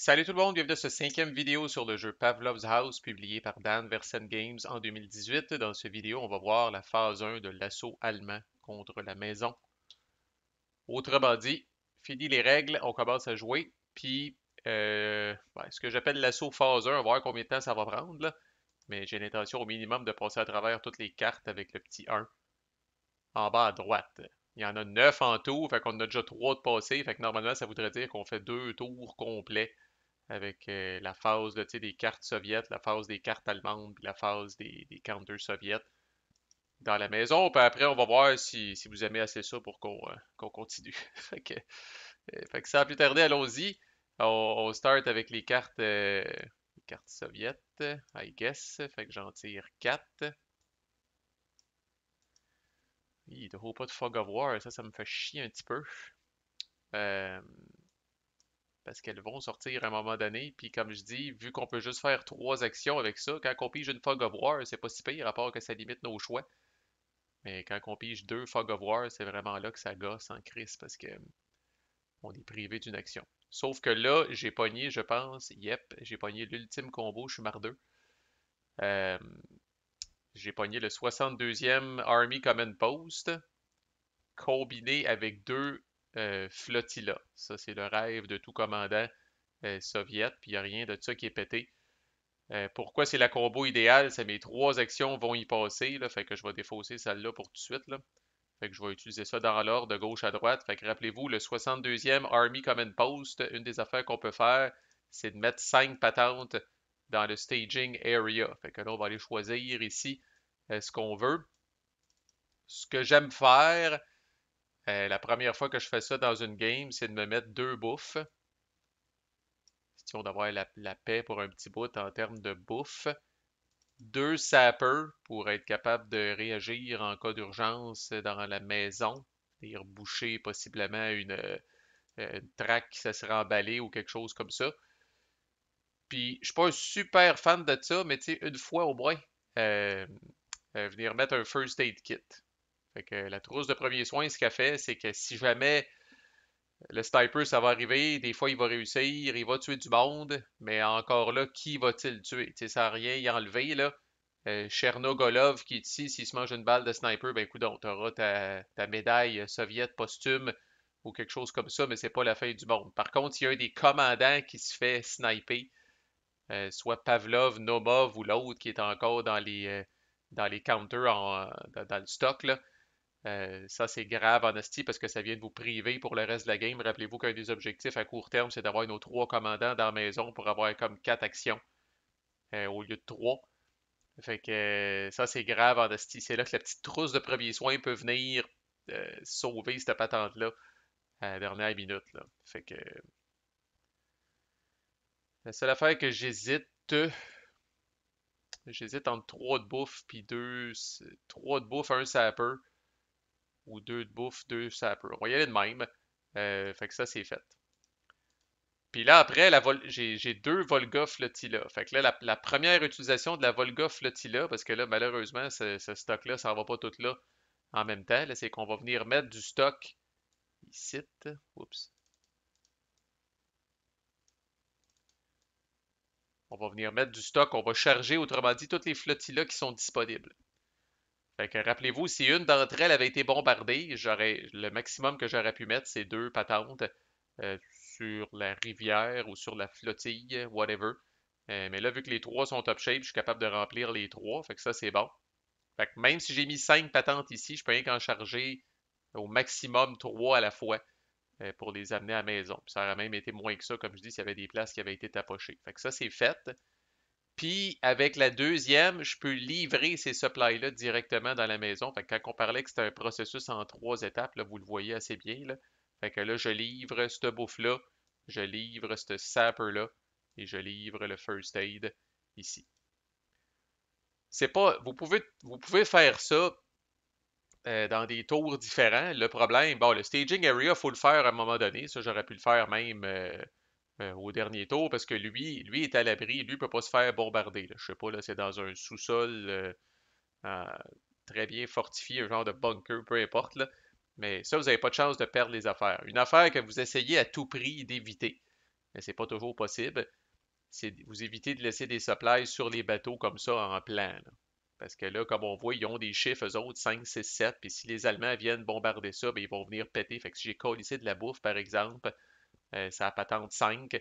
Salut tout le monde, bienvenue à ce cinquième vidéo sur le jeu Pavlov's House, publié par Dan Versen Games en 2018. Dans cette vidéo, on va voir la phase 1 de l'assaut allemand contre la maison. Autrement dit, fini les règles, on commence à jouer, puis ce que j'appelle l'assaut phase 1, on va voir combien de temps ça va prendre, là. Mais j'ai l'intention au minimum de passer à travers toutes les cartes avec le petit 1 en bas à droite. Il y en a 9 en tout, fait qu'on en a déjà 3 de passés, fait que normalement ça voudrait dire qu'on fait 2 tours complets avec la phase là, tu sais, des cartes soviètes, la phase des cartes allemandes, puis la phase des counters soviètes dans la maison. Puis après, on va voir si vous aimez assez ça pour qu'on continue. Fait que sans plus tarder, allons-y. On start avec les cartes soviètes, I guess. Fait que j'en tire 4. Il ne faut pas de Fog of War, ça me fait chier un petit peu. Euh, Parce qu'elles vont sortir à un moment donné. Puis comme je dis, vu qu'on peut juste faire 3 actions avec ça, quand on pige une Fog of War, c'est pas si pire, à part que ça limite nos choix. Mais quand on pige 2 Fog of War, c'est vraiment là que ça gosse en crise parce que on est privé d'une action. Sauf que là, j'ai pogné, je pense, j'ai pogné l'ultime combo, je suis mardeux. Euh, j'ai pogné le 62e Army Command Post combiné avec 2 flotillas. Ça, c'est le rêve de tout commandant soviète, puis il n'y a rien de ça qui est pété. Pourquoi c'est la combo idéale? C'est mes 3 actions vont y passer, là, fait que je vais défausser celle-là pour tout de suite, là. Fait que je vais utiliser ça dans l'ordre de gauche à droite. Fait que rappelez-vous, le 62e Army Command Post, une des affaires qu'on peut faire, c'est de mettre 5 patentes dans le staging area. Fait que là, on va aller choisir ici ce qu'on veut. Ce que j'aime faire, la première fois que je fais ça dans une game, c'est de me mettre 2 bouffes. Question d'avoir la paix pour un petit bout en termes de bouffe. 2 sappers pour être capable de réagir en cas d'urgence dans la maison, c'est-à-dire boucher possiblement une traque qui se serait emballée ou quelque chose comme ça. Puis, je suis pas un super fan de ça, mais tu sais, une fois au moins, euh, venir mettre un first aid kit. Fait que la trousse de premiers soins, ce qu'elle fait, c'est que si jamais le sniper, ça va arriver, des fois il va réussir, il va tuer du monde, mais encore là, qui va-t-il tuer? Tu sais, ça n'a rien y enlever, là. Chernogolov qui est ici, s'il se mange une balle de sniper, ben écoute, t'auras ta médaille soviète posthume ou quelque chose comme ça, mais c'est pas la fin du monde. Par contre, il y a un des commandants qui se fait sniper, soit Pavlov, Nomov ou l'autre qui est encore dans les counters dans le stock, là. Ça, c'est grave en esti parce que ça vient de vous priver pour le reste de la game. Rappelez-vous qu'un des objectifs à court terme, c'est d'avoir nos 3 commandants dans la maison pour avoir comme 4 actions au lieu de 3. Fait que ça, c'est grave en esti. C'est là que la petite trousse de premiers soins peut venir sauver cette patente-là à la dernière minute, là. Fait que la seule affaire que j'hésite entre 3 de bouffe puis 3 de bouffe, un sapper, ou 2 de bouffe, 2 sappers. On va y aller de même. Fait que ça, c'est fait. Puis là, après, j'ai 2 Volga Flotilla. Fait que là, la première utilisation de la Volga Flotilla, parce que là, malheureusement, ce stock-là, ça ne va pas tout là en même temps, là, c'est qu'on va venir mettre du stock ici. Oups. On va venir mettre du stock, on va charger, autrement dit, toutes les flottillas qui sont disponibles. Fait que rappelez-vous, si une d'entre elles avait été bombardée, le maximum que j'aurais pu mettre, c'est 2 patentes sur la rivière ou sur la flottille, whatever. Mais là, vu que les 3 sont top shape, je suis capable de remplir les 3. Fait que ça, c'est bon. Fait que même si j'ai mis 5 patentes ici, je peux rien qu'en charger au maximum 3 à la fois pour les amener à la maison. Puis ça aurait même été moins que ça, comme je dis, s'il y avait des places qui avaient été tapochées. Fait que ça, c'est fait. Puis avec la deuxième, je peux livrer ces supplies-là directement dans la maison. Fait que quand on parlait que c'était un processus en 3 étapes, là, vous le voyez assez bien, là. Fait que là, je livre cette bouffe-là, je livre ce sapper-là, et je livre le first aid ici. C'est pas. Vous pouvez faire ça dans des tours différents. Le problème, bon, le staging area, il faut le faire à un moment donné. Ça, j'aurais pu le faire même au dernier tour parce que lui est à l'abri. Lui ne peut pas se faire bombarder, là. Je sais pas, là, c'est dans un sous-sol euh, très bien fortifié, un genre de bunker, peu importe, là. Mais ça, vous n'avez pas de chance de perdre les affaires. Une affaire que vous essayez à tout prix d'éviter. mais c'est pas toujours possible. Vous évitez de laisser des supplies sur les bateaux comme ça en plan, là. Parce que là, comme on voit, ils ont des chiffres, eux autres, 5, 6, 7. Puis si les Allemands viennent bombarder ça, ben, ils vont venir péter. Fait que si j'ai collissé de la bouffe, par exemple, c'est la patente 5.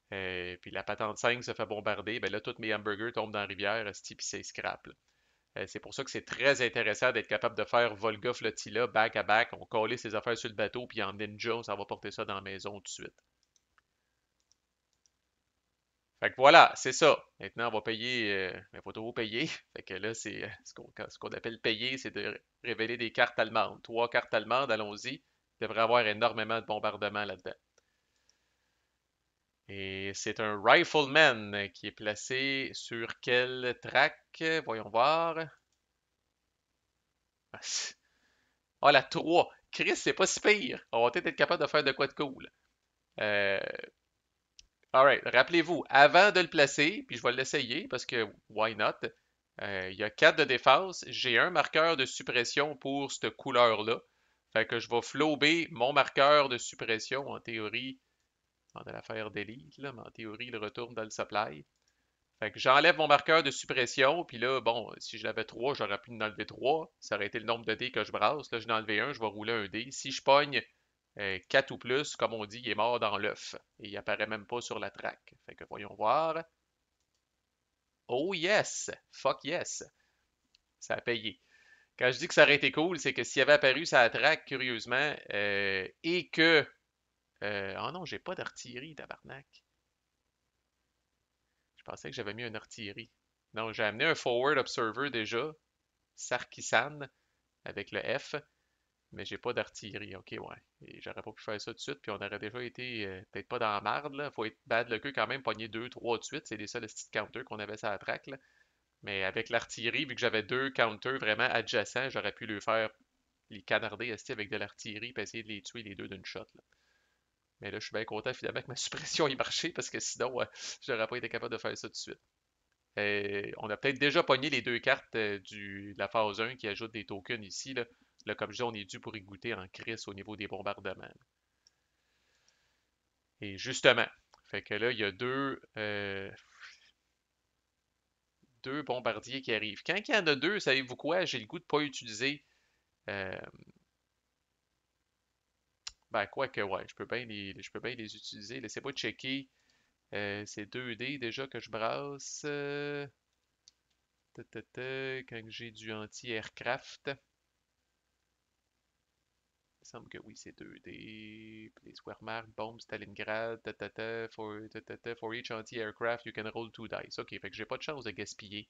Puis la patente 5 se fait bombarder, ben là, tous mes hamburgers tombent dans la rivière, puis c'est scrap, là. C'est pour ça que c'est très intéressant d'être capable de faire Volga Flotilla back à back. On colle ses affaires sur le bateau, puis en ninja, ça va porter ça dans la maison tout de suite. Fait que voilà, c'est ça. Maintenant, on va payer. Il faut toujours payer. Fait que là, c'est ce qu'on appelle payer, c'est de révéler des cartes allemandes. 3 cartes allemandes, allons-y. Il devrait y avoir énormément de bombardements là-dedans. Et c'est un rifleman qui est placé sur quel track? Voyons voir. Ah, la 3. Chris, c'est pas si pire. On va peut-être être capable de faire de quoi de cool. Euh, Alright, rappelez-vous, avant de le placer, puis je vais l'essayer parce que why not? Il y a 4 de défense. J'ai un marqueur de suppression pour cette couleur-là. Fait que je vais flober mon marqueur de suppression, en théorie, on va l'affaire d'élite, là, mais en théorie, il retourne dans le supply. Fait que j'enlève mon marqueur de suppression, puis là, bon, si je l'avais 3, j'aurais pu en enlever 3. Ça aurait été le nombre de dés que je brasse. Là, je n'ai enlevé un, je vais rouler un dé. Si je pogne 4 ou plus, comme on dit, il est mort dans l'œuf. Et il apparaît même pas sur la traque. Fait que voyons voir. Oh yes! Fuck yes! Ça a payé. Quand je dis que ça aurait été cool, c'est que s'il avait apparu sur la traque, curieusement, et que... oh non, j'ai pas d'artillerie, tabarnak. Je pensais que j'avais mis une artillerie. Non, j'ai amené un Forward Observer déjà, Sarkisan, avec le F, mais j'ai pas d'artillerie. Ok, ouais. Et j'aurais pas pu faire ça tout de suite, puis on aurait déjà été peut-être pas dans la marde, là. Faut être bad le queue quand même, pogner 2, 3 de suite. C'est les seuls petits counters qu'on avait sur la track, là. Mais avec l'artillerie, vu que j'avais 2 counters vraiment adjacents, j'aurais pu le faire les canarder avec de l'artillerie puis essayer de les tuer les deux d'une shot, là. Mais là, je suis bien content finalement que ma suppression ait marché parce que sinon, j'aurais pas été capable de faire ça tout de suite. On a peut-être déjà pogné les 2 cartes de la phase 1 qui ajoute des tokens ici. Là. Là, comme je dis, on est dû pour y goûter en crise au niveau des bombardements. Et justement, fait que là, il y a deux bombardiers qui arrivent. Quand il y en a deux, savez-vous quoi? J'ai le goût de pas utiliser. euh, ben, quoi que, ouais, je peux bien les utiliser. Laissez-moi checker. C'est 2D déjà que je brasse. Quand j'ai du anti-aircraft. Il semble que oui, c'est 2D. Place Wehrmacht, bombe, Stalingrad, for each anti-aircraft, you can roll 2 dice. Ok, fait que j'ai pas de chance de gaspiller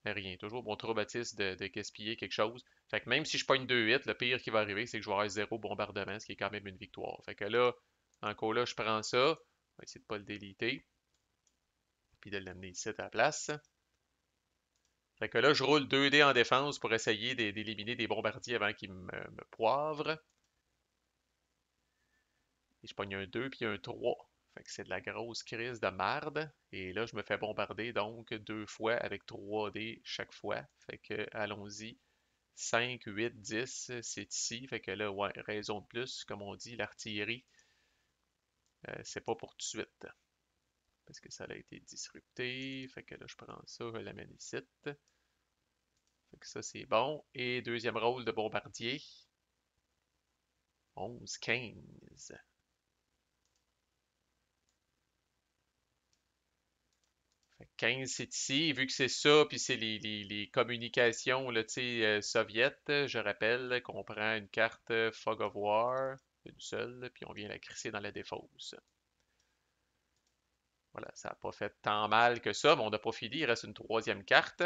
rien. Toujours mon traumatisme de gaspiller quelque chose. Fait que même si je pogne 2 hits, le pire qui va arriver, c'est que je vais avoir 0 bombardement, ce qui est quand même une victoire. Fait que là, encore là, je prends ça. On va essayer de pas le déliter. Puis de l'amener ici à la place. Fait que là, je roule 2 dés en défense pour essayer d'éliminer des bombardiers avant qu'ils me poivrent. Et je pogne un 2 puis un 3. Fait que c'est de la grosse crise de marde. Et là, je me fais bombarder donc 2 fois avec 3 dés chaque fois. Fait que allons-y. 5, 8, 10, c'est ici. Fait que là, ouais, raison de plus, comme on dit, l'artillerie, c'est pas pour tout de suite. Parce que ça a été disrupté. Fait que là, je prends ça, je l'amène ici. Fait que ça, c'est bon. Et deuxième rôle de bombardier. 11, 15. Fait que 15, c'est ici. Vu que c'est ça, puis c'est les communications là, soviètes, je rappelle qu'on prend une carte Fog of War, une seule, puis on vient la crisser dans la défausse. Voilà, ça n'a pas fait tant mal que ça, mais on n'a pas fini. Il reste une troisième carte.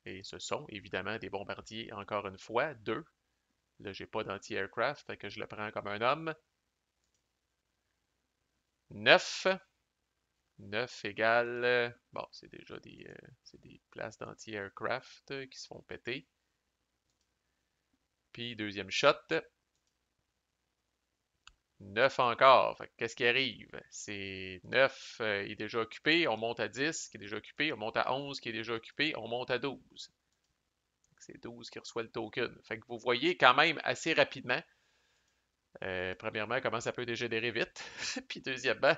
Et ce sont évidemment des bombardiers, encore une fois, 2. Là, j'ai pas d'anti-aircraft, fait que je le prends comme un homme. 9. 9 égale. Bon, c'est déjà des places d'anti-aircraft qui se font péter. Puis deuxième shot. 9 encore. Fait qu'est-ce qui arrive? C'est 9 est déjà occupé, on monte à 10 qui est déjà occupé, on monte à 11 qui est déjà occupé, on monte à 12. C'est 12 qui reçoit le token. Fait que vous voyez quand même assez rapidement Premièrement, comment ça peut dégénérer vite. Puis deuxièmement,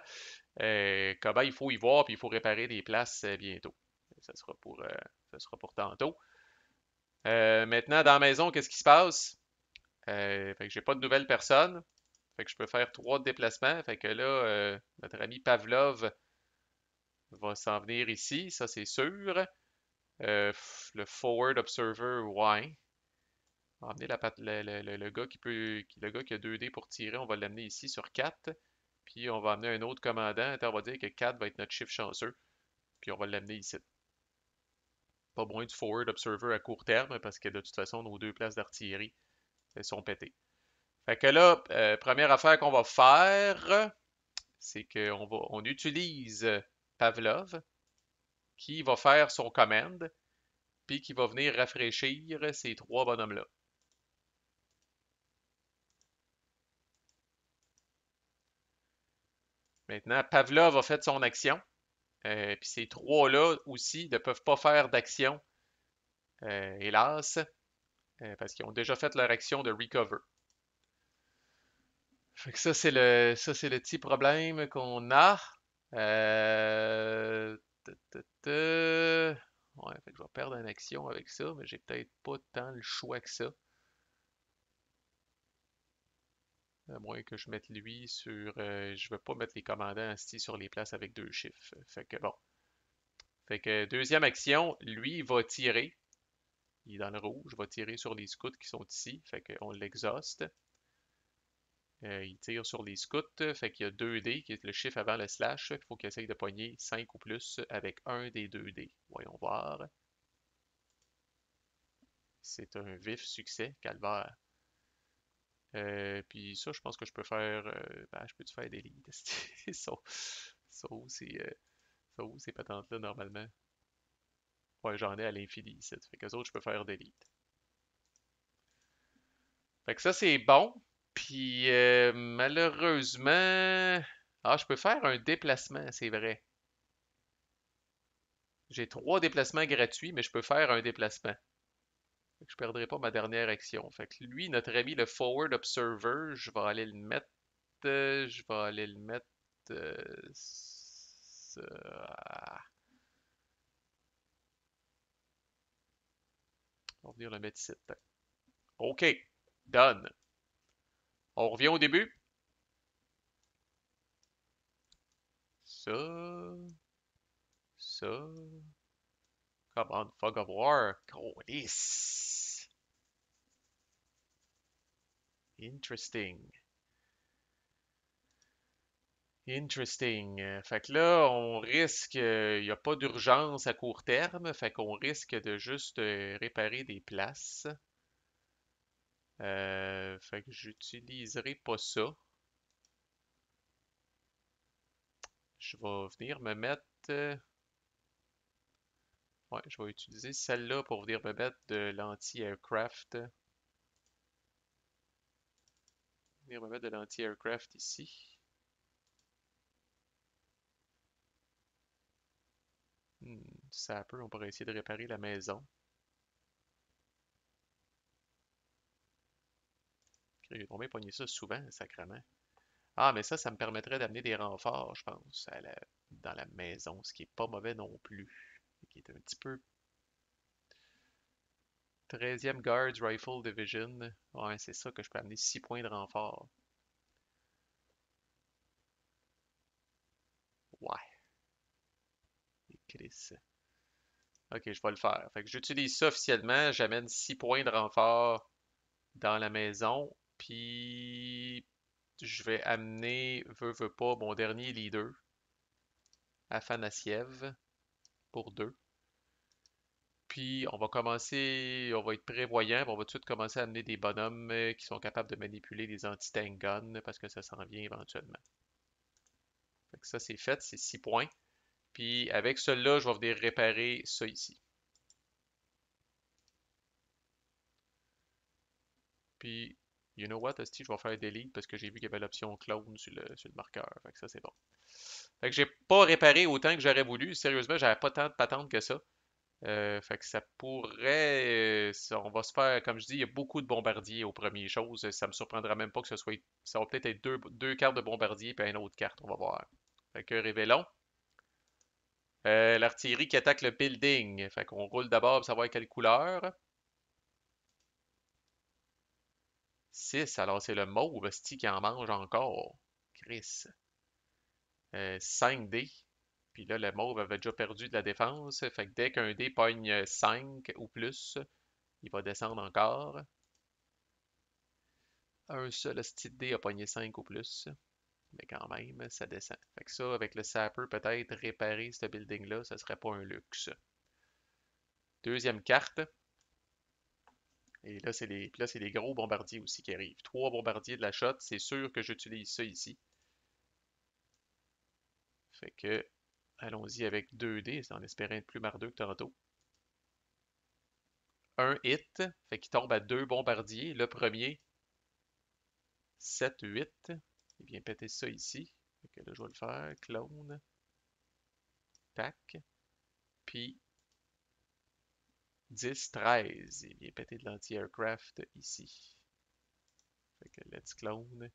comment il faut y voir, puis il faut réparer des places bientôt. Ça sera ça sera pour tantôt. Maintenant, dans la maison, qu'est-ce qui se passe? Fait que j'ai pas de nouvelles personnes. Fait que je peux faire 3 déplacements. Fait que là, notre ami Pavlov va s'en venir ici, ça c'est sûr. Le Forward Observer, ouais. On va emmener le gars le gars qui a 2 dés pour tirer, on va l'amener ici sur 4. Puis on va amener un autre commandant. Attends, on va dire que 4 va être notre chiffre chanceux. Puis on va l'amener ici. Pas moins du Forward Observer à court terme, parce que de toute façon, nos 2 places d'artillerie sont pétées. Fait que là, première affaire qu'on va faire, c'est on utilise Pavlov, qui va faire son command, puis qui va venir rafraîchir ces 3 bonhommes-là. Maintenant, Pavlov a fait son action, puis ces 3-là aussi ne peuvent pas faire d'action, hélas, parce qu'ils ont déjà fait leur action de recover. Fait que ça, c'est le petit problème qu'on a. Euh, Ouais, fait que je vais perdre une action avec ça, mais j'ai peut-être pas tant le choix que ça. À moins que je mette lui sur. Je veux pas mettre les commandants assis sur les places avec 2 chiffres. Fait que bon. Fait que deuxième action, lui va tirer. Il est dans le rouge, va tirer sur les scouts qui sont ici. Fait qu'on l'exhauste. Il tire sur les scouts. Fait qu'il y a 2 dés, qui est le chiffre avant le slash. Il faut qu'il essaye de pogner 5 ou plus avec un des 2 dés. Voyons voir. C'est un vif succès, calvaire. Puis ça, je pense que je peux faire. Ben, je peux-tu faire des leads? Ça, ça où ces patentes-là normalement? Ouais, j'en ai à l'infini ici. Fait que autres, je peux faire des leads. Fait que ça, c'est bon. Puis malheureusement. Ah, je peux faire un déplacement, c'est vrai. J'ai 3 déplacements gratuits, mais je peux faire un déplacement. Fait que je perdrai pas ma dernière action. Fait que lui, notre ami le Forward Observer, je vais aller le mettre. Je vais aller le mettre. euh, ah, on va venir le mettre ici. OK. Done. On revient au début. Ça. Ça. Come on, Fog of War. Colis. Interesting. Interesting. Fait que là, on risque, il n'y a pas d'urgence à court terme, fait qu'on risque de juste réparer des places. Fait que j'utiliserai pas ça. Je vais venir me mettre. Ouais, je vais utiliser celle-là pour venir me mettre de l'anti-aircraft. Venir me mettre de l'anti-aircraft ici. Ça peut, on pourrait essayer de réparer la maison. J'ai tombé pogné ça souvent, sacrément. Ah, mais ça me permettrait d'amener des renforts, je pense, dans la maison, ce qui est pas mauvais non plus. Qui est un petit peu 13e Guards Rifle Division. Ouais, c'est ça que je peux amener 6 points de renfort. Ouais, Chris. Ok, je vais le faire. Fait que j'utilise ça officiellement, j'amène 6 points de renfort dans la maison, puis je vais amener, veux pas, mon dernier leader, Afanassiev, pour 2. Puis on va être prévoyant, puis on va tout de suite commencer à amener des bonhommes qui sont capables de manipuler des anti-tank guns, parce que ça s'en vient éventuellement. Fait que ça c'est fait, c'est 6 points. Puis avec celui-là, je vais venir réparer ça ici. Puis, you know what, Asti, je vais faire delete parce que j'ai vu qu'il y avait l'option clone sur le marqueur. Fait que ça, c'est bon. Fait que j'ai pas réparé autant que j'aurais voulu. Sérieusement, j'avais pas tant de patentes que ça. Fait que ça pourrait. On va se faire, comme je dis, il y a beaucoup de bombardiers aux premières choses. Ça me surprendra même pas que ce soit. Ça va peut-être être deux cartes de bombardier puis une autre carte, on va voir. Fait que révélons. L'artillerie qui attaque le building. Fait qu'on roule d'abord pour savoir quelle couleur. 6, alors c'est le mauve, sti qui en mange encore. Chris. 5 dés. Puis là, le mauve avait déjà perdu de la défense. Fait que dès qu'un dé pogne 5 ou plus, il va descendre encore. Un seul sti de dé a pogné 5 ou plus. Mais quand même, ça descend. Fait que ça, avec le sapper, peut-être réparer ce building-là, ça serait pas un luxe. Deuxième carte. Et là, c'est les gros bombardiers aussi qui arrivent. 3 bombardiers de la shot, c'est sûr que j'utilise ça ici. Fait que, allons-y avec 2 dés, en espérant être plus mardeux que tantôt. Un hit, fait qu'il tombe à 2 bombardiers. Le premier, 7, 8. Il vient péter ça ici. Fait que là, je vais le faire. Clone. Tac. Puis 10, 13. Il vient péter de l'anti-aircraft ici. Fait que let's clone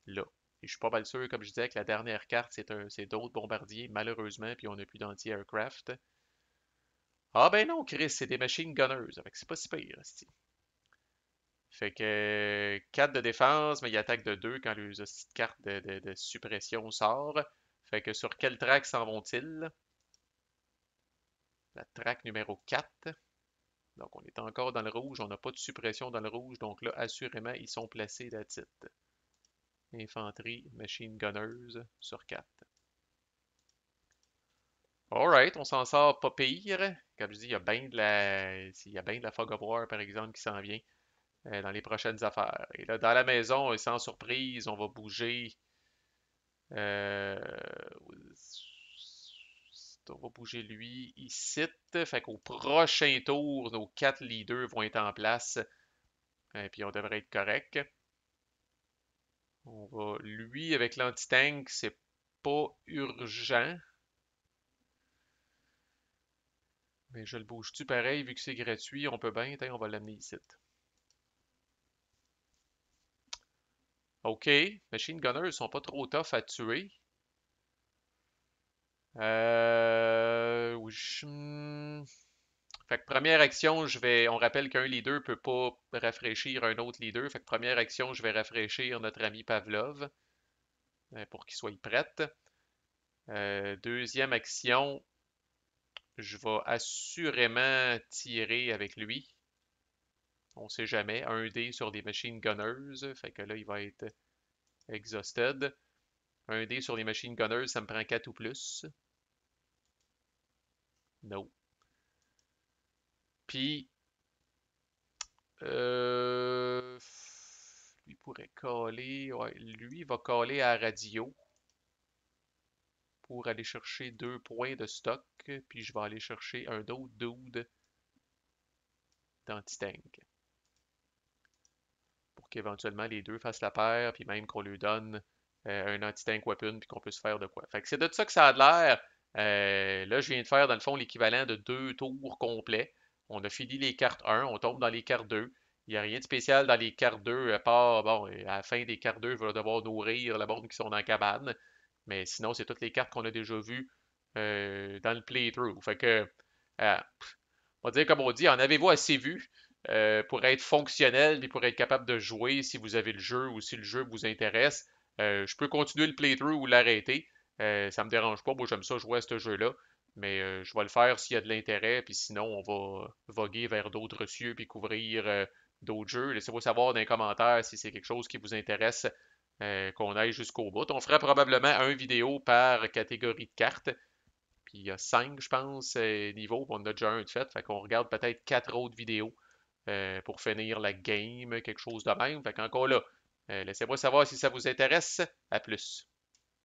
là. Et je suis pas mal sûr, comme je disais, que la dernière carte, c'est d'autres bombardiers, malheureusement, puis on n'a plus d'anti-aircraft. Ah ben non, Chris, c'est des machine gunners. Fait que c'est pas si pire, esti. Fait que 4 de défense, mais il attaque de 2 quand les petites cartes de suppression sort. Fait que sur quel track s'en vont-ils? La track numéro 4. Donc on est encore dans le rouge, on n'a pas de suppression dans le rouge, donc là, assurément, ils sont placés à titre. Infanterie, machine gunners sur 4. Alright, on s'en sort pas pire. Comme je dis, il y a bien de la fog of war, par exemple, qui s'en vient dans les prochaines affaires. Et là, dans la maison, sans surprise, on va bouger. euh, on va bouger lui ici. Fait qu'au prochain tour, nos 4 leaders vont être en place. Et puis on devrait être correct. On va, lui, avec l'anti-tank, c'est pas urgent. Mais je le bouge-tu pareil, vu que c'est gratuit, on peut bien, on va l'amener ici. OK, machine gunners sont pas trop tough à tuer. Oui, fait que première action, on rappelle qu'un leader peut pas rafraîchir un autre leader. Fait que première action, je vais rafraîchir notre ami Pavlov pour qu'il soit prêt. Deuxième action, je vais assurément tirer avec lui. On sait jamais. Un dé sur des machine gunners. Fait que là, il va être exhausted. Un dé sur les machine gunners, ça me prend 4 ou plus. No. Puis, euh, lui pourrait caler. Ouais, lui va caler à la radio pour aller chercher 2 points de stock. Puis je vais aller chercher un autre dude d'anti-tank. Pour qu'éventuellement les deux fassent la paire, puis même qu'on lui donne un anti-tank weapon, puis qu'on puisse faire de quoi. Fait que c'est de ça que ça a l'air. Là, je viens de faire, dans le fond, l'équivalent de 2 tours complets. On a fini les cartes 1, on tombe dans les cartes 2. Il n'y a rien de spécial dans les cartes 2, à part, bon, à la fin des cartes 2, il va devoir nourrir le monde qui sont dans la cabane. Mais sinon, c'est toutes les cartes qu'on a déjà vues dans le playthrough. Fait que, on va dire comme on dit, en avez-vous assez vu pour être fonctionnel et pour être capable de jouer si vous avez le jeu ou si le jeu vous intéresse? Je peux continuer le playthrough ou l'arrêter. Ça me dérange pas. Moi, j'aime ça jouer à ce jeu-là. Mais je vais le faire s'il y a de l'intérêt. Puis sinon, on va voguer vers d'autres cieux puis couvrir d'autres jeux. Laissez-moi savoir dans les commentaires si c'est quelque chose qui vous intéresse qu'on aille jusqu'au bout. On fera probablement un vidéo par catégorie de cartes. Puis il y a 5, je pense, niveaux. On en a déjà un de fait. Fait qu'on regarde peut-être 4 autres vidéos pour finir la game, quelque chose de même. Fait qu'encore là, laissez-moi savoir si ça vous intéresse. À plus.